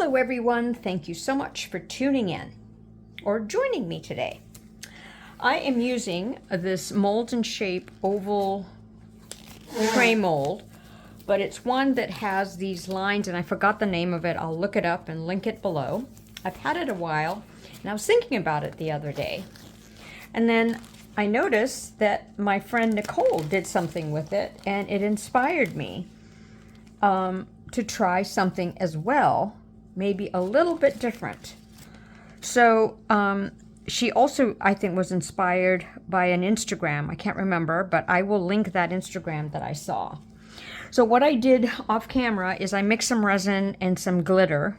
Hello everyone, thank you so much for tuning in or joining me today. I am using this Mold and Shape oval tray mold, but it's one that has these lines and I forgot the name of it. I'll look it up and link it below. I've had it a while and I was thinking about it the other day. And then I noticed that my friend Nicole did something with it and it inspired me to try something as well, maybe a little bit different. So she also, I think, was inspired by an Instagram. I can't remember, but I will link that Instagram that I saw. So what I did off camera is I mixed some resin and some glitter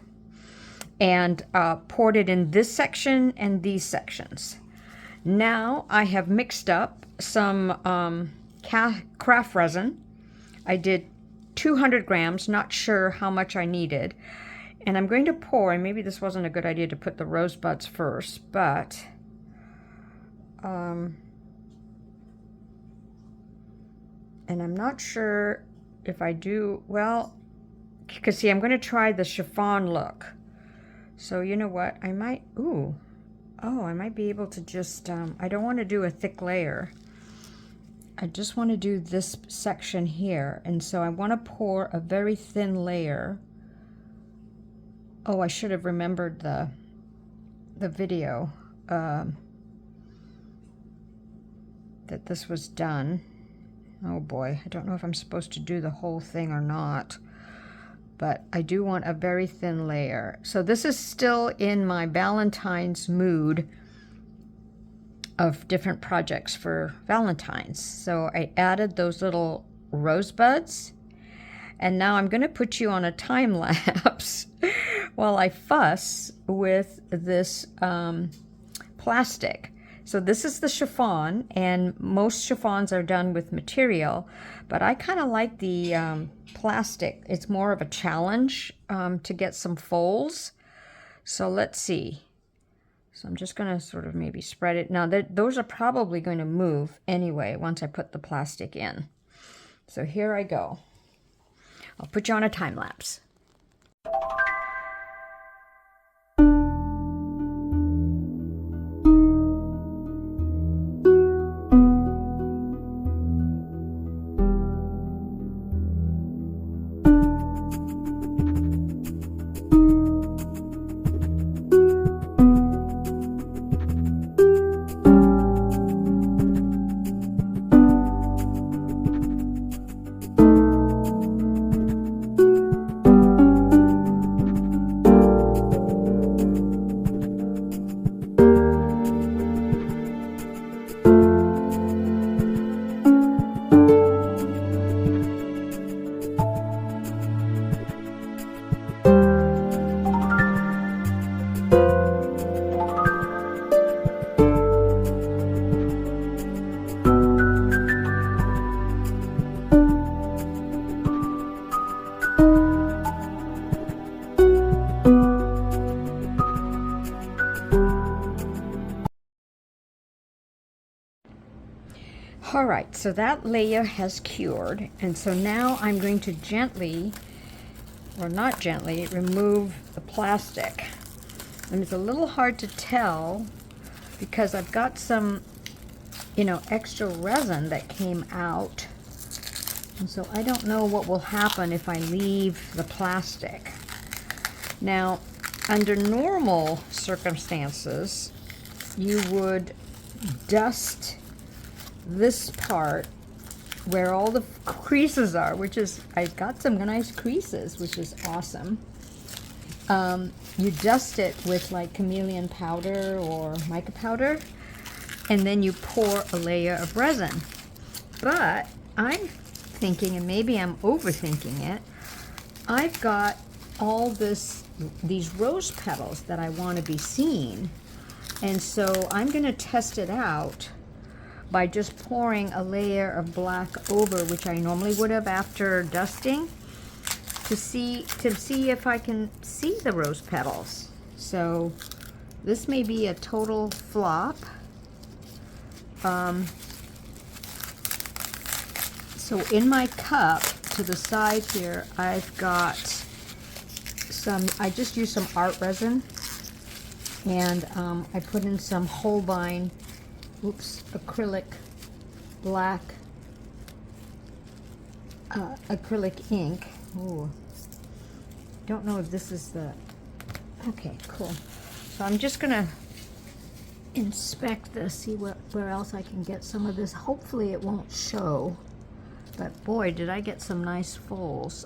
and poured it in this section and these sections. Now I have mixed up some craft resin. I did 200 grams, not sure how much I needed. And I'm going to pour, and maybe this wasn't a good idea to put the rosebuds first, but and I'm not sure if I do, well, because see, I'm going to try the chiffon look. So you know what, I might, I might be able to just, I don't want to do a thick layer. I just want to do this section here, and so I want to pour a very thin layer. Oh, I should have remembered the video that this was done. Oh boy, I don't know if I'm supposed to do the whole thing or not, but I do want a very thin layer. So this is still in my Valentine's mood of different projects for Valentine's. So I added those little rosebuds, and now I'm going to put you on a time lapse while I fuss with this plastic. So this is the chiffon, and most chiffons are done with material, but I kind of like the plastic. It's more of a challenge to get some folds. So let's see. So I'm just going to sort of maybe spread it. Now, those are probably going to move anyway once I put the plastic in. So here I go. I'll put you on a time lapse. All right, so that layer has cured, and so now I'm going to gently, or not gently, remove the plastic. And it's a little hard to tell because I've got some, extra resin that came out. And so I don't know what will happen if I leave the plastic. Now, under normal circumstances, you would dust this part where all the creases are, which is, I got some nice creases, which is awesome. You dust it with like chameleon powder or mica powder, and then you pour a layer of resin. But I'm thinking, and maybe I'm overthinking it, I've got all these rose petals that I want to be seen, and so I'm going to test it out by just pouring a layer of black over, which I normally would have after dusting, to see if I can see the rose petals. So this may be a total flop. So in my cup to the side here, I've got I just used some art resin, and I put in some Holbein, acrylic black acrylic ink. Ooh, don't know if this is the, okay, cool. So I'm just gonna inspect this, see where else I can get some of this. Hopefully it won't show, but boy, did I get some nice folds.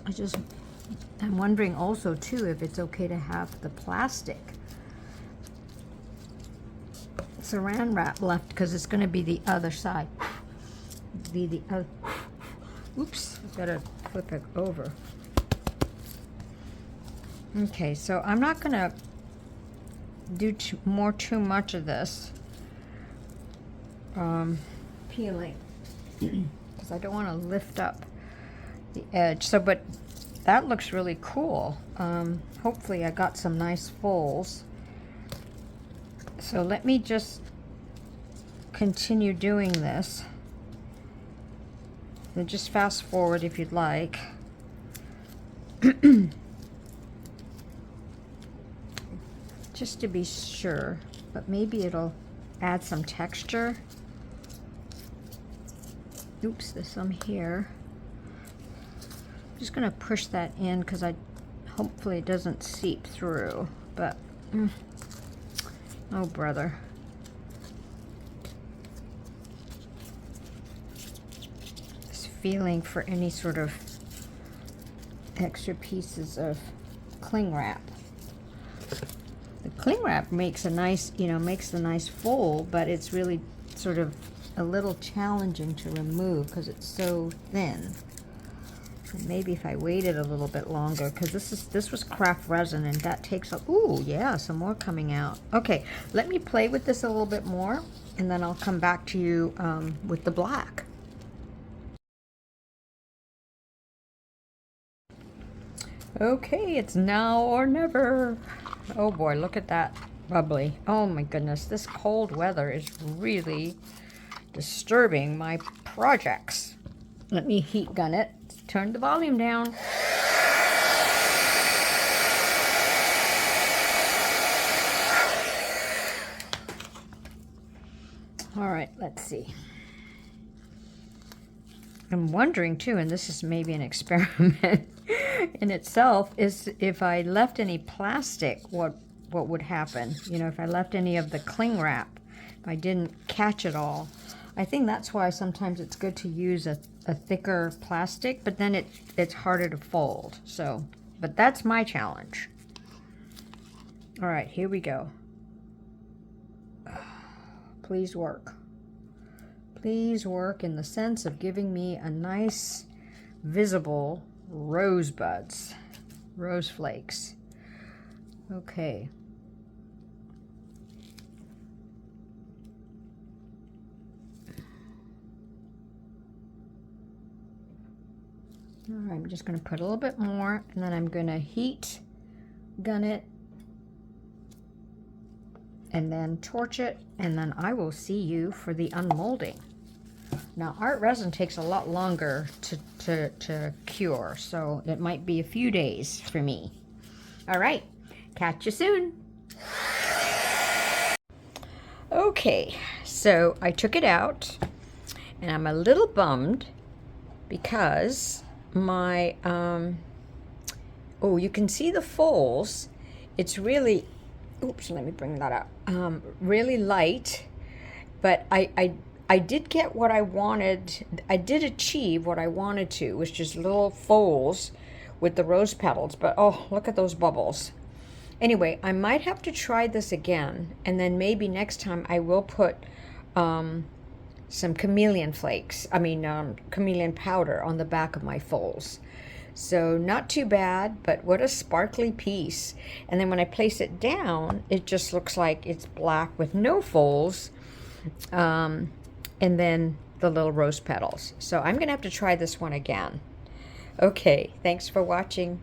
I'm wondering also too if it's okay to have the plastic saran wrap left, because it's going to be the other side. Be the other. Oops, I've got to flip it over. Okay, so I'm not going to do too much of this peeling because I don't want to lift up the edge. So, but that looks really cool. Hopefully I got some nice folds. So let me just continue doing this. And just fast forward if you'd like. Just to be sure, but maybe it'll add some texture. Oops, there's some here. I'm just gonna push that in because hopefully it doesn't seep through, but oh brother. Just feeling for any sort of extra pieces of cling wrap. The cling wrap makes a nice, makes the nice fold, but it's really sort of a little challenging to remove because it's so thin. And maybe if I waited a little bit longer, because this was craft resin, and that takes a, ooh, yeah, some more coming out. Okay, let me play with this a little bit more, and then I'll come back to you with the black. Okay, it's now or never. Oh boy, look at that bubbly. Oh my goodness, this cold weather is really disturbing my projects. Let me heat gun it. Turn the volume down. All right, let's see. I'm wondering too, and this is maybe an experiment in itself, is if I left any plastic, what would happen? If I left any of the cling wrap, if I didn't catch it all. I think that's why sometimes it's good to use a thicker plastic, but then it's harder to fold. So, but that's my challenge. All right, here we go. Please work. Please work in the sense of giving me a nice visible rosebuds, rose flakes. Okay. All right, I'm just going to put a little bit more, and then I'm going to heat gun it, and then torch it, and then I will see you for the unmolding. Now, art resin takes a lot longer to cure, so it might be a few days for me. All right, catch you soon. Okay, so I took it out, and I'm a little bummed because my, oh, you can see the folds. It's really, oops, let me bring that up. Really light, but I did get what I wanted. I did achieve what I wanted to, which is little folds with the rose petals, but oh, look at those bubbles. Anyway, I might have to try this again, and then maybe next time I will put some chameleon flakes, chameleon powder on the back of my folds. So not too bad, but what a sparkly piece. And then when I place it down, it just looks like it's black with no folds. And then the little rose petals. So I'm gonna have to try this one again. Okay, thanks for watching.